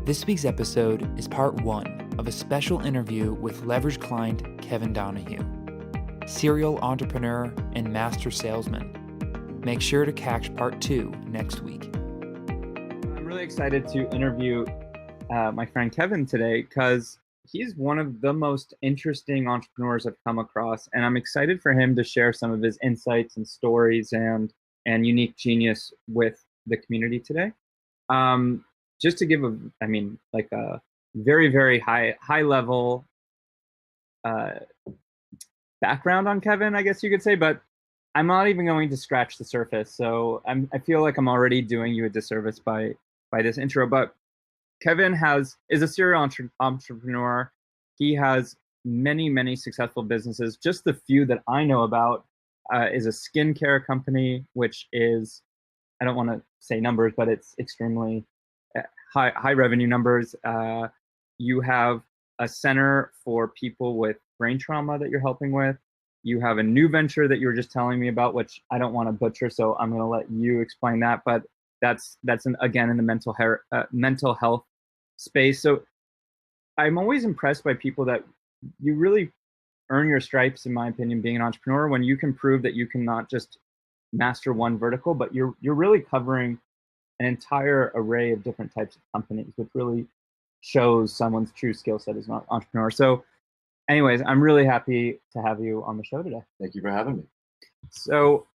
This week's episode is part 1 of a special interview with leverage client Kevin Donahue, serial entrepreneur and master salesman. Make sure to catch part 2 next week. I'm really excited to interview my friend Kevin today because he's one of the most interesting entrepreneurs I've come across, and I'm excited for him to share some of his insights and stories and unique genius with the community today. Just to give a very, very high level background on Kevin, I guess you could say, but I'm not even going to scratch the surface. So I feel like I'm already doing you a disservice by this intro. But Kevin is a serial entrepreneur. He has many successful businesses. Just the few that I know about is a skincare company, which is, I don't want to say numbers, but it's extremely high revenue numbers. You have a center for people with brain trauma that you're helping with. You have a new venture that you were just telling me about, which I don't want to butcher, so I'm going to let you explain that. But that's again in the mental health space. So I'm always impressed by people that you really earn your stripes, in my opinion, being an entrepreneur, when you can prove that you can not just master one vertical, but you're really covering an entire array of different types of companies, which really shows someone's true skill set as an entrepreneur. So anyways, I'm really happy to have you on the show today. Thank you for having me. So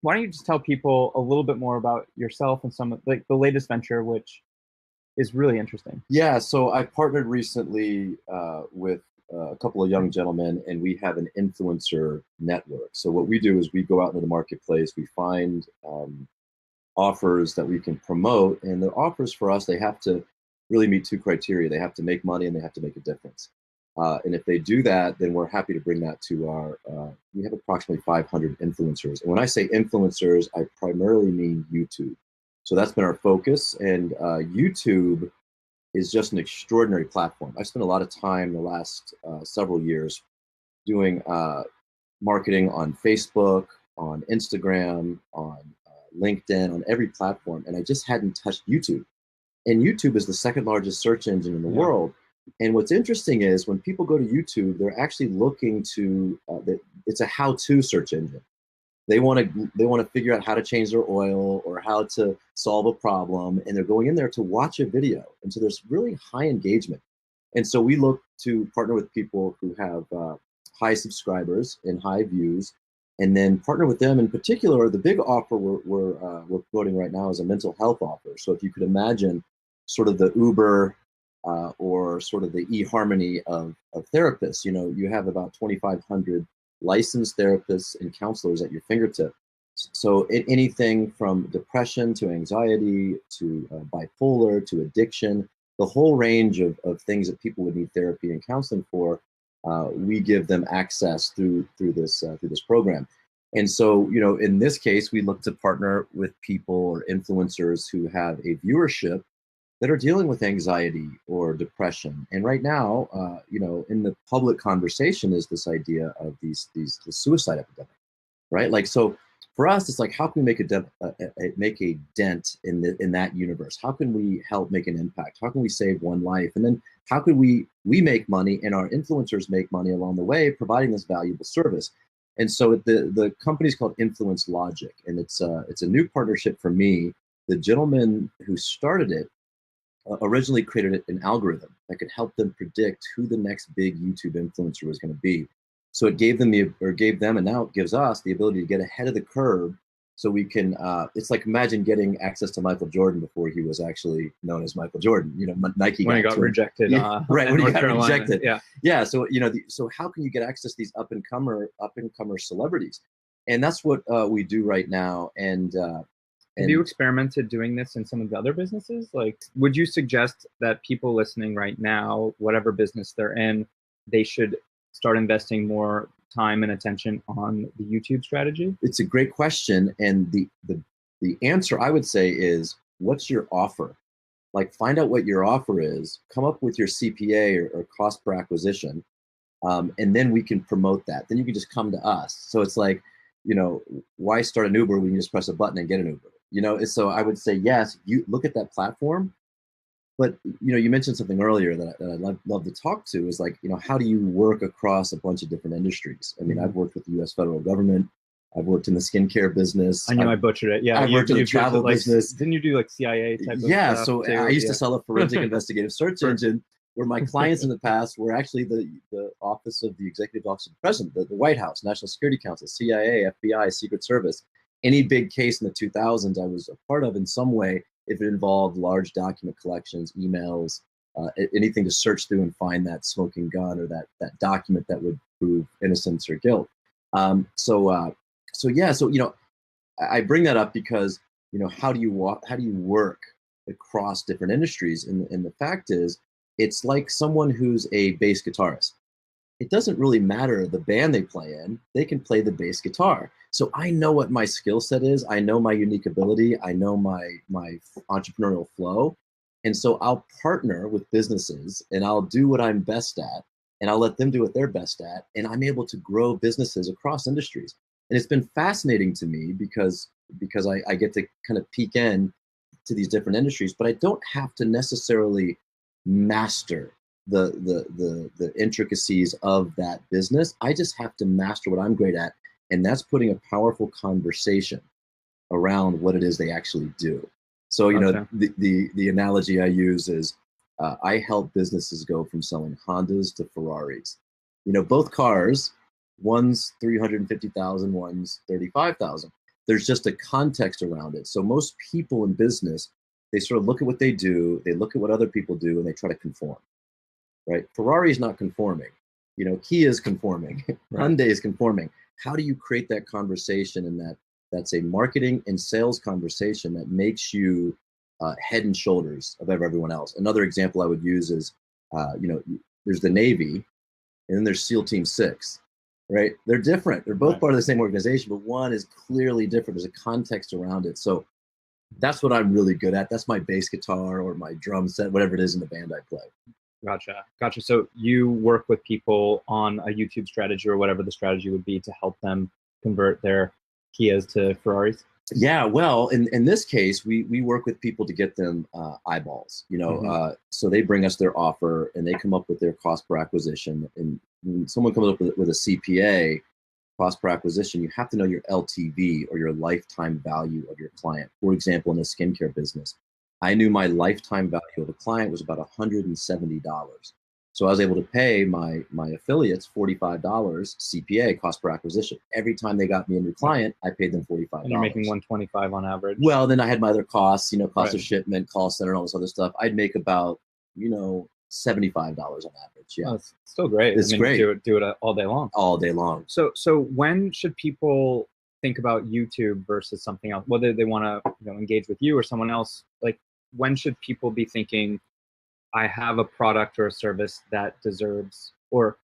why don't you just tell people a little bit more about yourself and some of the latest venture, which is really interesting. Yeah, so I partnered recently with a couple of young gentlemen, and we have an influencer network. So what we do is we go out into the marketplace, we find offers that we can promote, and the offers for us, they have to really meet 2 criteria. They have to make money and they have to make a difference. And if they do that, then we're happy to bring that to our, we have approximately 500 influencers. And when I say influencers, I primarily mean YouTube. So that's been our focus. And YouTube is just an extraordinary platform. I spent a lot of time the last several years doing marketing on Facebook, on Instagram, on LinkedIn, on every platform. And I just hadn't touched YouTube. And YouTube is the 2nd largest search engine in the world. And what's interesting is when people go to YouTube, they're actually looking to, it's a how-to search engine. They want to figure out how to change their oil or how to solve a problem, and they're going in there to watch a video. And so there's really high engagement. And so we look to partner with people who have high subscribers and high views, and then partner with them. In particular, the big offer we're promoting right now is a mental health offer. So if you could imagine sort of the Uber or sort of the eHarmony of therapists, you have about 2,500 licensed therapists and counselors at your fingertip. So anything from depression to anxiety to bipolar to addiction, the whole range of things that people would need therapy and counseling for, we give them access through this program. And so, in this case, we look to partner with people or influencers who have a viewership that are dealing with anxiety or depression. And right now, in the public conversation is this idea of the suicide epidemic, right? Like, so for us, it's like, how can we make a dent in that universe? How can we help make an impact? How can we save one life? And then how can we make money and our influencers make money along the way, providing this valuable service? And so the company is called Influence Logic, and it's a new partnership for me. The gentleman who started it originally created an algorithm that could help them predict who the next big YouTube influencer was going to be. So it gave them and now it gives us the ability to get ahead of the curve. So we can, it's like, imagine getting access to Michael Jordan before he was actually known as Michael Jordan. Nike when he got rejected. Yeah, right, when he got rejected. Yeah. So so how can you get access to these up and comer celebrities? And that's what we do right now. And have you experimented doing this in some of the other businesses? Like, would you suggest that people listening right now, whatever business they're in, they should start investing more time and attention on the YouTube strategy? It's a great question. And the answer I would say is, what's your offer? Like, find out what your offer is, come up with your CPA or cost per acquisition, and then we can promote that. Then you can just come to us. So it's like, why start an Uber when you just press a button and get an Uber? So I would say, yes, you look at that platform, But you mentioned something earlier that I'd love to talk to is like, how do you work across a bunch of different industries? I mean, I've worked with the U.S. federal government. I've worked in the skincare business. I know I butchered it. Yeah, I've worked in the travel business. Didn't you do like CIA type of stuff? Yeah, so too? I used to sell a forensic investigative search engine where my clients in the past were actually the office of the executive office of the president, the White House, National Security Council, CIA, FBI, Secret Service. Any big case in the 2000s I was a part of in some way, if it involved large document collections, emails, anything to search through and find that smoking gun or that document that would prove innocence or guilt. So I bring that up because how do you work across different industries? And the fact is, it's like someone who's a bass guitarist. It doesn't really matter the band they play in; they can play the bass guitar. So I know what my skill set is. I know my unique ability. I know my entrepreneurial flow, and so I'll partner with businesses, and I'll do what I'm best at, and I'll let them do what they're best at, and I'm able to grow businesses across industries. And it's been fascinating to me because I get to kind of peek in to these different industries, but I don't have to necessarily master the intricacies of that business. I just have to master what I'm great at, and that's putting a powerful conversation around what it is they actually do. So the analogy I use is I help businesses go from selling Hondas to Ferraris. Both cars, one's 350,000, one's 35,000. There's just a context around it. So most people in business, they sort of look at what they do, they look at what other people do, and they try to conform, right? Ferrari is not conforming. Kia is conforming. Right. Hyundai is conforming. How do you create that conversation, and that's a marketing and sales conversation that makes you head and shoulders above everyone else? Another example I would use is, there's the Navy, and then there's SEAL Team 6. Right? They're different. They're both part of the same organization, but one is clearly different. There's a context around it. So that's what I'm really good at. That's my bass guitar or my drum set, whatever it is in the band I play. Gotcha. So you work with people on a YouTube strategy or whatever the strategy would be to help them convert their Kias to Ferraris? Yeah, well, in this case, we work with people to get them eyeballs. So they bring us their offer, and they come up with their cost per acquisition. And when someone comes up with a CPA, cost per acquisition, you have to know your LTV, or your lifetime value of your client. For example, in the skincare business, I knew my lifetime value of a client was about $170. So I was able to pay my affiliates $45 CPA, cost per acquisition. Every time they got me a new client, I paid them $45. And you're making $125 on average. Well, then I had my other costs, cost of shipment, call center, and all this other stuff. I'd make about, $75 on average. Yeah, it's still great. It's great. Do it all day long. All day long. So when should people think about YouTube versus something else? Whether they want to engage with you or someone else, like when should people be thinking, I have a product or a service that deserves, or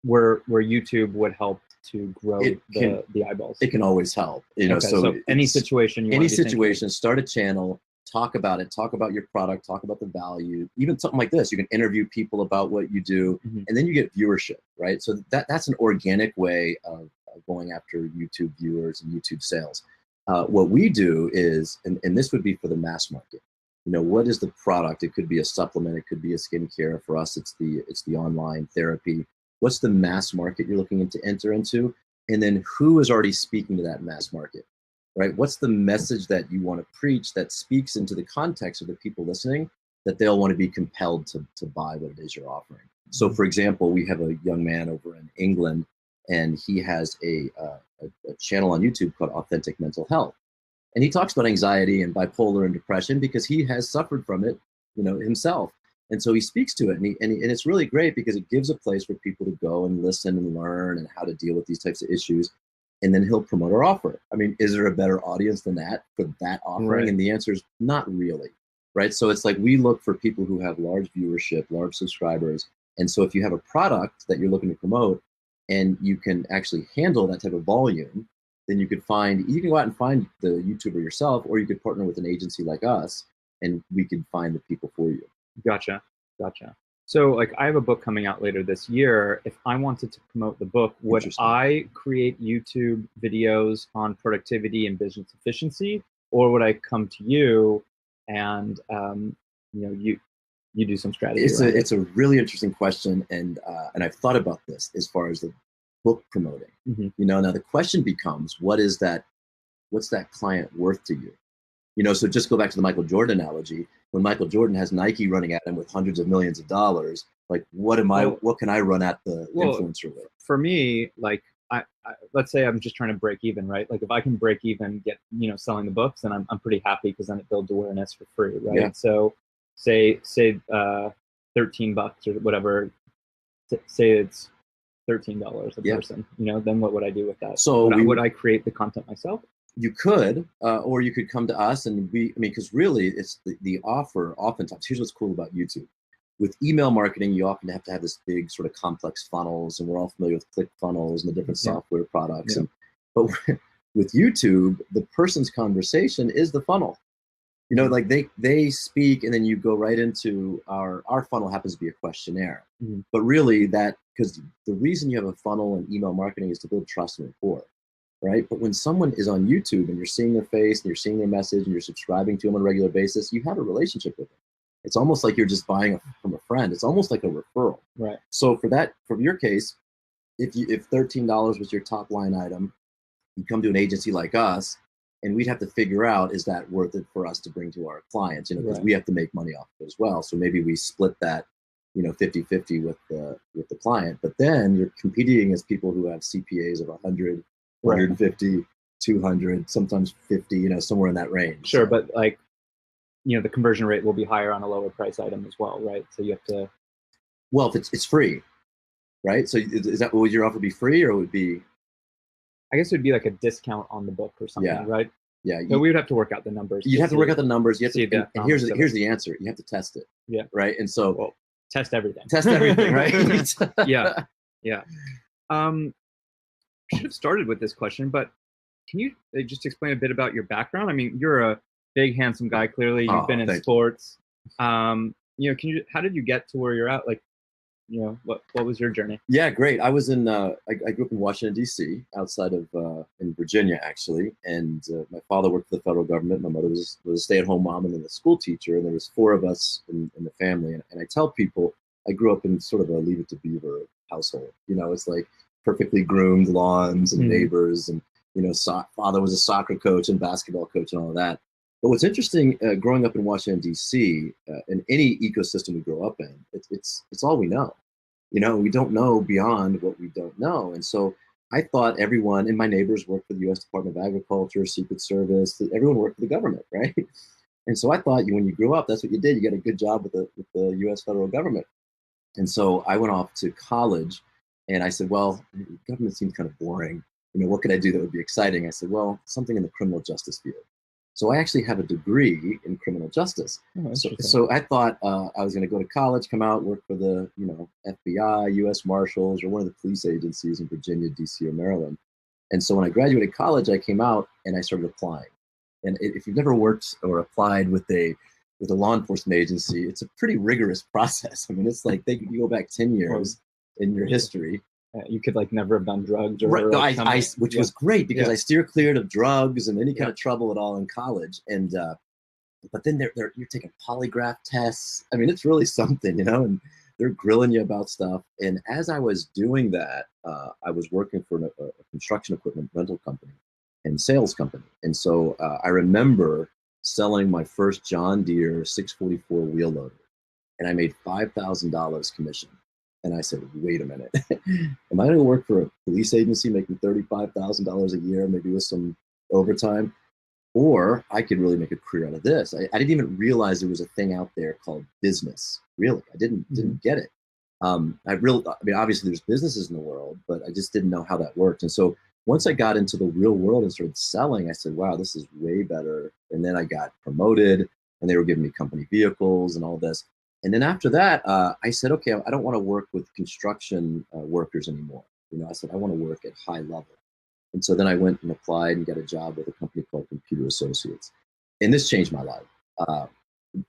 where YouTube would help to grow the eyeballs? It can always help. So any situation, start a channel, talk about it, talk about your product, talk about the value, even something like this. You can interview people about what you do, and then you get viewership, right? So that's an organic way of going after YouTube viewers and YouTube sales. What we do is, and this would be for the mass market. What is the product? It could be a supplement. It could be a skincare. For us, it's the online therapy. What's the mass market you're looking to enter into? And then who is already speaking to that mass market, right? What's the message that you want to preach that speaks into the context of the people listening, that they'll want to be compelled to buy what it is you're offering? So for example, we have a young man over in England, and he has a channel on YouTube called Authentic Mental Health. And he talks about anxiety and bipolar and depression because he has suffered from it, himself. And so he speaks to it, and it's really great because it gives a place for people to go and listen and learn and how to deal with these types of issues. And then he'll promote our offer. I mean, is there a better audience than that for that offering? Right. And the answer is not really, right? So it's like we look for people who have large viewership, large subscribers. And so if you have a product that you're looking to promote and you can actually handle that type of volume, then you can go out and find the YouTuber yourself, or you could partner with an agency like us, and we can find the people for you. Gotcha. So I have a book coming out later this year. If I wanted to promote the book, would I create YouTube videos on productivity and business efficiency, or would I come to you and you you do some strategy. It's a really interesting question, and I've thought about this as far as the book promoting. Mm-hmm. You know, now the question becomes, what's that client worth to you? You know, so just go back to the Michael Jordan analogy. When Michael Jordan has Nike running at him with hundreds of millions of dollars, like what can I run at the influencer with? For me, like I let's say I'm just trying to break even, right? Like if I can break even, get, you know, selling the books, then I'm pretty happy, because then it builds awareness for free, right? Yeah. So say $13 or whatever, say it's $13 a person, you know, then what would I do with that? So would I create the content myself? You could, or you could come to us, and because really it's the offer. Oftentimes, here's what's cool about YouTube. With email marketing, you often have to have this big sort of complex funnels, and we're all familiar with ClickFunnels and the different software products. But with YouTube, the person's conversation is the funnel. You know, like they speak, and then you go right into our funnel happens to be a questionnaire. Mm-hmm. But really because the reason you have a funnel in email marketing is to build trust and rapport. Right? But when someone is on YouTube and you're seeing their face and you're seeing their message and you're subscribing to them on a regular basis, you have a relationship with them. It's almost like you're just buying from a friend. It's almost like a referral. Right. So for your case, if $13 was your top line item, you come to an agency like us, and we'd have to figure out, is that worth it for us to bring to our clients? You know, because we have to make money off of it as well. So maybe we split that, you know, 50-50 with the client. But then you're competing as people who have CPAs of 100. 150, 200, sometimes 50, you know, somewhere in that range. Sure, but like, you know, the conversion rate will be higher on a lower price item as well, right? So you have to. Well, if it's free, right? So is that, would your offer be free, or would be? I guess it would be like a discount on the book or something, right? Yeah. So we would have to work out the numbers. You'd have to work out the numbers. You have to. And here's the answer. You have to test it. Yeah. Right. And so test everything. Test everything, right? Yeah. Should have started with this question, but can you just explain a bit about your background? I mean, you're a big, handsome guy. Clearly, you've been in sports. You know, how did you get to where you're at? Like, you know, what was your journey? Yeah, great. I was in, I grew up in Washington, D.C., outside of, in Virginia, actually. And my father worked for the federal government. My mother was a stay-at-home mom and then a school teacher. And there was 4 of us in the family. And I tell people, I grew up in sort of a Leave It to Beaver household. You know, it's like perfectly groomed lawns and neighbors. And, you know, father was a soccer coach and basketball coach and all of that. But what's interesting, growing up in Washington, D.C., in any ecosystem we grow up in, it's all we know. You know, we don't know beyond what we don't know. And so I thought everyone, and my neighbors worked for the U.S. Department of Agriculture, Secret Service, everyone worked for the government, right? And so I thought when you grew up, that's what you did. You got a good job with the U.S. federal government. And so I went off to college, and I said, well, government seems kind of boring. You know, what could I do that would be exciting? I said, well, something in the criminal justice field. So I actually have a degree in criminal justice. Oh, so I thought I was going to go to college, come out, work for the FBI, U.S. Marshals, or one of the police agencies in Virginia, D.C., or Maryland. And so when I graduated college, I came out and I started applying. And if you've never worked or applied with a law enforcement agency, it's a pretty rigorous process. I mean, it's like you go back 10 years in your history. You could never have done drugs, or which was great because I steer cleared of drugs and any kind of trouble at all in college. And but then you're taking polygraph tests. I mean, it's really something, you know. And they're grilling you about stuff. And as I was doing that, I was working for a construction equipment rental company and sales company. And so I remember selling my first John Deere 644 wheel loader, and I made $5,000 commission. And I said, wait a minute, am I going to work for a police agency making $35,000 a year, maybe with some overtime? Or I could really make a career out of this. I didn't even realize there was a thing out there called business. Really, I didn't get it. I mean, obviously there's businesses in the world, but I just didn't know how that worked. And so once I got into the real world and started selling, I said, wow, this is way better. And then I got promoted, and they were giving me company vehicles and all this. And then after that, I said, okay, I don't want to work with construction workers anymore. You know, I said, I want to work at high level. And so then I went and applied and got a job with a company called Computer Associates. And this changed my life.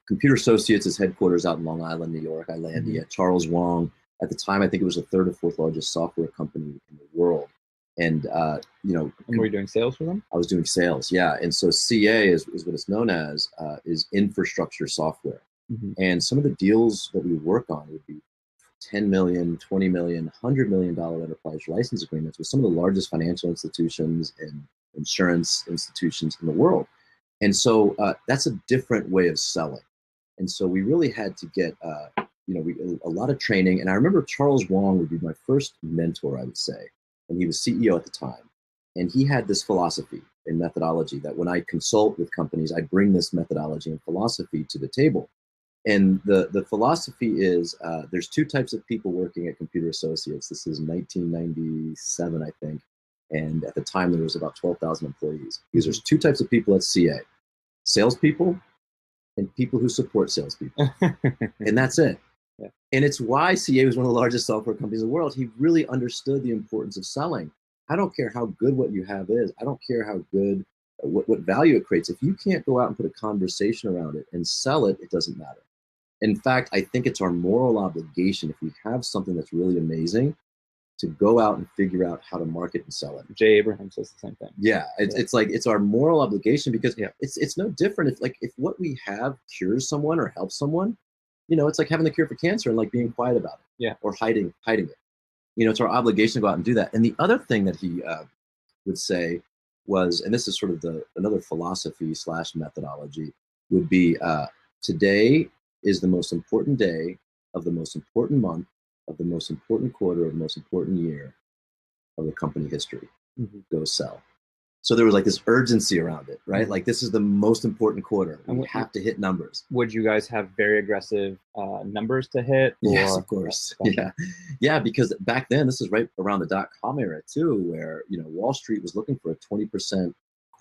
Computer Associates is headquarters out in Long Island, New York. I landed at Charles Wang. At the time, I think it was the 3rd or 4th largest software company in the world. And, you know. And were you doing sales for them? I was doing sales, yeah. And so CA is what it's known as, is infrastructure software. And some of the deals that we work on would be 10 million, 20 million, $100 million enterprise license agreements with some of the largest financial institutions and insurance institutions in the world. And so that's a different way of selling. And so we really had to get, a lot of training. And I remember Charles Wong would be my first mentor, I would say, and he was CEO at the time. And he had this philosophy and methodology that when I consult with companies, I bring this methodology and philosophy to the table. And the philosophy is there's two types of people working at Computer Associates. This is 1997, I think. And at the time, there was about 12,000 employees. Because there's two types of people at CA, salespeople and people who support salespeople. And that's it. Yeah. And it's why CA was one of the largest software companies in the world. He really understood the importance of selling. I don't care how good what you have is. I don't care how good, what value it creates. If you can't go out and put a conversation around it and sell it, it doesn't matter. In fact, I think it's our moral obligation, if we have something that's really amazing, to go out and figure out how to market and sell it. Jay Abraham says the same thing. Yeah, it's like it's our moral obligation, because it's no different if what we have cures someone or helps someone, it's like having the cure for cancer and like being quiet about it, or hiding it. It's our obligation to go out and do that. And the other thing that he would say was, and this is sort of another philosophy / methodology, would be today is the most important day of the most important month of the most important quarter of the most important year of the company history. Go sell. So there was like this urgency around it, right? Like this is the most important quarter. And we have to hit numbers. Would you guys have very aggressive numbers to hit? Or? Yes, of course. Yeah, because back then, this is right around the .com era too, where Wall Street was looking for a 20%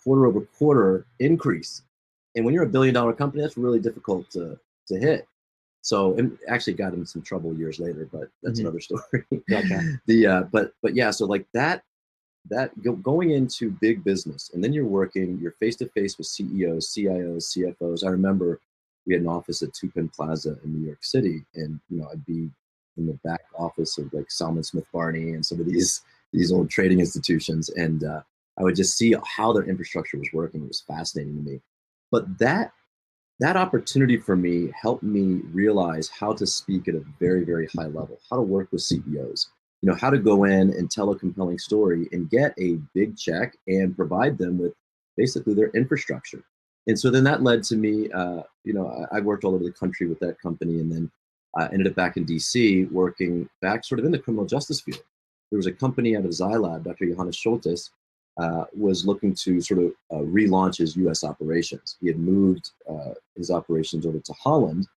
quarter over quarter increase. And when you're a $1 billion company, that's really difficult to hit. So, and actually got in some trouble years later, but that's another story. Gotcha. But yeah, so like that going into big business, and then you're face to face with CEOs, CIOs, CFOs. I remember we had an office at Two Penn Plaza in New York City, and I'd be in the back office of like Salman Smith Barney and some of these old trading institutions, and I would just see how their infrastructure was working. It was fascinating to me. But that opportunity for me helped me realize how to speak at a very, very high level, how to work with CEOs, how to go in and tell a compelling story and get a big check and provide them with basically their infrastructure. And so then that led to me, I worked all over the country with that company, and then ended up back in DC working back sort of in the criminal justice field. There was a company out of Zylab, Dr. Johannes Scholtes, was looking to sort of relaunch his U.S. operations. He had moved his operations over to Holland,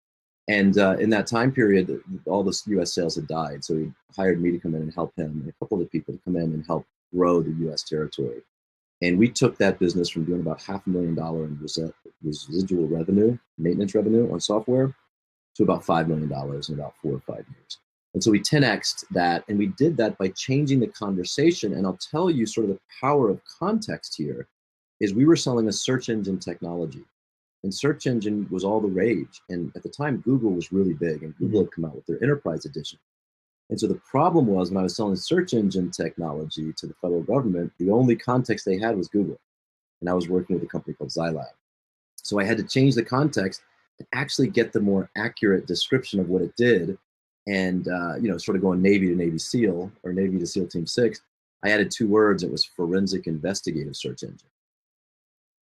and in that time period, all the U.S. sales had died. So he hired me to come in and help him, and a couple of people to come in and help grow the U.S. territory. And we took that business from doing about $500,000 in residual revenue, maintenance revenue on software, to about $5 million in about 4 or 5 years. And so we 10x'd that, and we did that by changing the conversation. And I'll tell you sort of the power of context here is we were selling a search engine technology, and search engine was all the rage. And at the time, Google was really big, and Google had come out with their enterprise edition. And so the problem was, when I was selling search engine technology to the federal government, the only context they had was Google. And I was working with a company called Zylab. So I had to change the context to actually get the more accurate description of what it did. And, sort of going Navy to Navy SEAL, or Navy to SEAL Team 6, I added 2 words. It was forensic investigative search engine.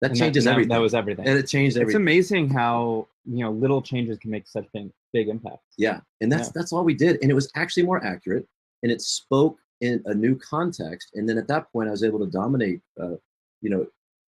That changes everything. That was everything. And it changed everything. It's amazing how, little changes can make such big impacts. Yeah. And that's all we did. And it was actually more accurate, and it spoke in a new context. And then at that point, I was able to dominate,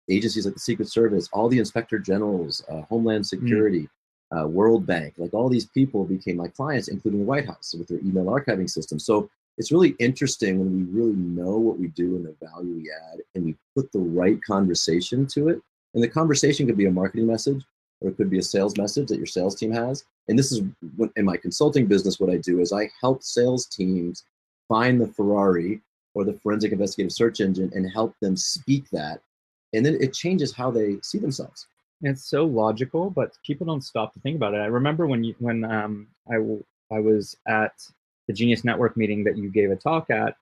agencies like the Secret Service, all the inspector generals, Homeland Security, World Bank, like all these people became my clients, including the White House with their email archiving system. So it's really interesting when we really know what we do and the value we add, and we put the right conversation to it. And the conversation could be a marketing message, or it could be a sales message that your sales team has. And this is what, in my consulting business, what I do is I help sales teams find the Ferrari or the forensic investigative search engine and help them speak that. And then it changes how they see themselves. It's so logical, but people don't stop to think about it. I remember when I was at the Genius Network meeting that you gave a talk at.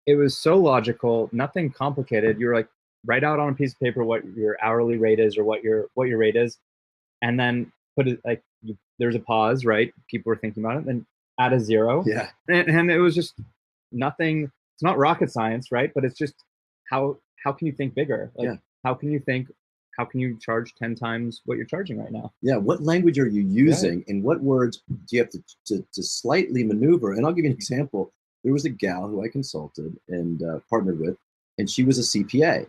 It was so logical, nothing complicated. You were like, write out on a piece of paper what your hourly rate is or what your rate is, and then put it like you there's a pause, right? People were thinking about it, then add a zero. Yeah. And it was just nothing. It's not rocket science, right? But it's just how can you think bigger? Like, Yeah. how can you charge 10 times what you're charging right now? Yeah. What language are you using, and what words do you have to slightly maneuver? And I'll give you an example. There was a gal who I consulted and partnered with, and she was a CPA.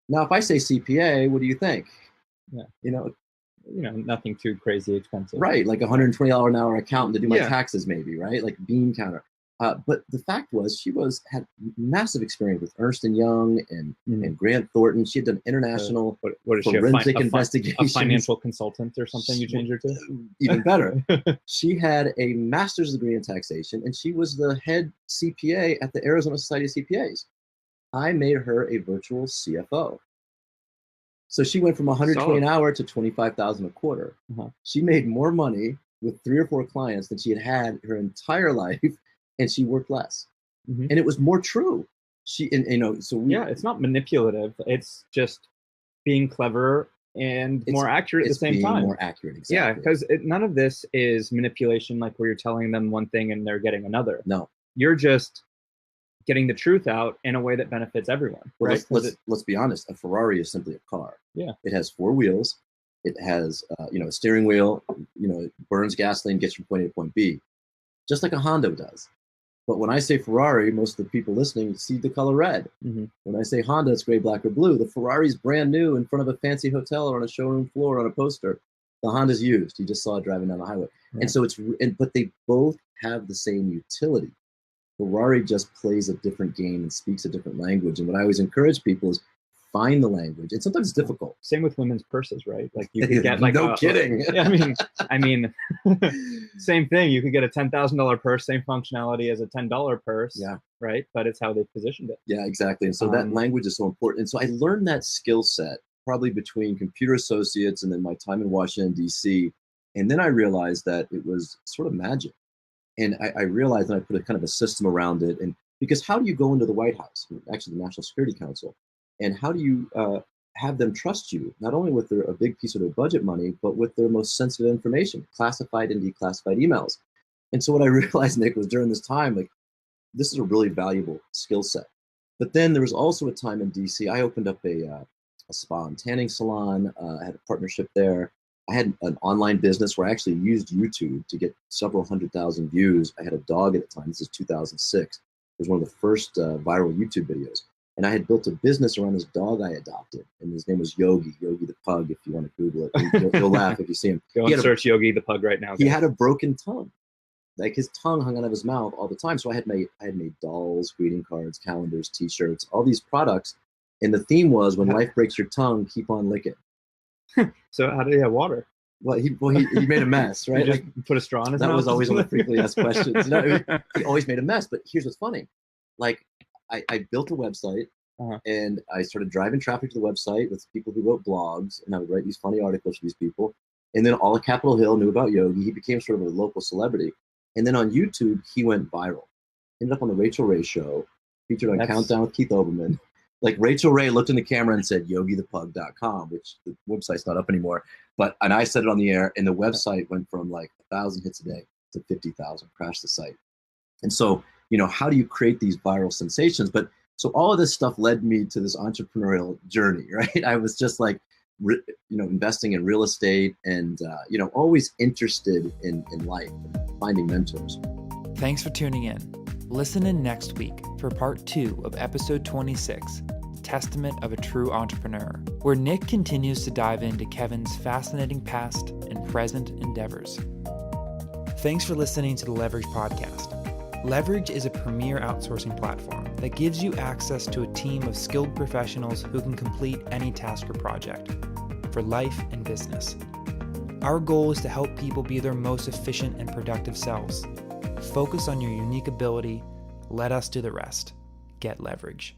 Now, if I say CPA, what do you think? Yeah. Nothing too crazy expensive. Right, like $120 an hour accountant to do my Yeah. taxes, maybe, right? Like bean counter. But the fact was, she had massive experience with Ernst & Young and Grant Thornton. She had done international What is she, forensic a investigations. financial consultant or something you changed her to? Even better. She had a master's degree in taxation, and she was the head CPA at the Arizona Society of CPAs. I made her a virtual CFO. So she went from $120 an hour to $25,000 a quarter. Uh-huh. She made more money with 3 or 4 clients than she had her entire life, and she worked less. Mm-hmm. And it was more true. It's not manipulative. It's just being clever and more accurate at the same time. More accurate, exactly. Yeah, because none of this is manipulation, like where you're telling them one thing and they're getting another. No, you're just getting the truth out in a way that benefits everyone. Well, right? let's be honest. A Ferrari is simply a car. Yeah. It has 4 wheels. It has a steering wheel. It burns gasoline, gets from point A to point B, just like a Honda does. But when I say Ferrari, most of the people listening see the color red. Mm-hmm. When I say Honda, it's gray, black, or blue. The Ferrari's brand new in front of a fancy hotel or on a showroom floor on a poster. The Honda's used. You just saw it driving down the highway. Right. And so but they both have the same utility. Ferrari just plays a different game and speaks a different language. And what I always encourage people is find the language. And sometimes it's difficult. Same with women's purses, right? Like you can get like no kidding. I mean, same thing. You could get a $10,000 purse, same functionality as a $10 purse. Yeah. Right. But it's how they positioned it. Yeah, exactly. And so that language is so important. And so I learned that skill set probably between Computer Associates and then my time in Washington, D.C. And then I realized that it was sort of magic. And I realized that I put a kind of a system around it. And because how do you go into the White House, actually the National Security Council, and how do you have them trust you, not only with a big piece of their budget money, but with their most sensitive information, classified and declassified emails? And so what I realized, Nick, was during this time, like, this is a really valuable skill set. But then there was also a time in DC, I opened up a spa and tanning salon. I had a partnership there. I had an online business where I actually used YouTube to get several 100,000 views. I had a dog at the time. This is 2006. It was one of the first viral YouTube videos. And I had built a business around this dog I adopted. And his name was Yogi the Pug, if you want to Google it. You'll laugh if you see him. Go and search Yogi the Pug right now. He had a broken tongue. Like his tongue hung out of his mouth all the time. So I had made dolls, greeting cards, calendars, T-shirts, all these products. And the theme was, when life breaks your tongue, keep on licking. So how did he have water? Well, he made a mess, right? He just put a straw in his mouth? That was always one of the frequently asked questions. He always made a mess. But here's what's funny. Like, I built a website, and I started driving traffic to the website with people who wrote blogs, and I would write these funny articles for these people. And then all of Capitol Hill knew about Yogi. He became sort of a local celebrity. And then on YouTube, he went viral. Ended up on the Rachel Ray Show, featured on Countdown with Keith Olbermann. Like, Rachel Ray looked in the camera and said yogithepug.com, which the website's not up anymore. And I said it on the air, and the website went from like 1,000 hits a day to 50,000, crashed the site. And so, how do you create these viral sensations? But so all of this stuff led me to this entrepreneurial journey, right? I was just like, investing in real estate and, always interested in life and finding mentors. Thanks for tuning in. Listen in next week for part 2 of episode 26, Testament of a True Entrepreneur, where Nick continues to dive into Kevin's fascinating past and present endeavors. Thanks for listening to the Leverage Podcast. Leverage is a premier outsourcing platform that gives you access to a team of skilled professionals who can complete any task or project for life and business. Our goal is to help people be their most efficient and productive selves. Focus on your unique ability. Let us do the rest. Get leverage.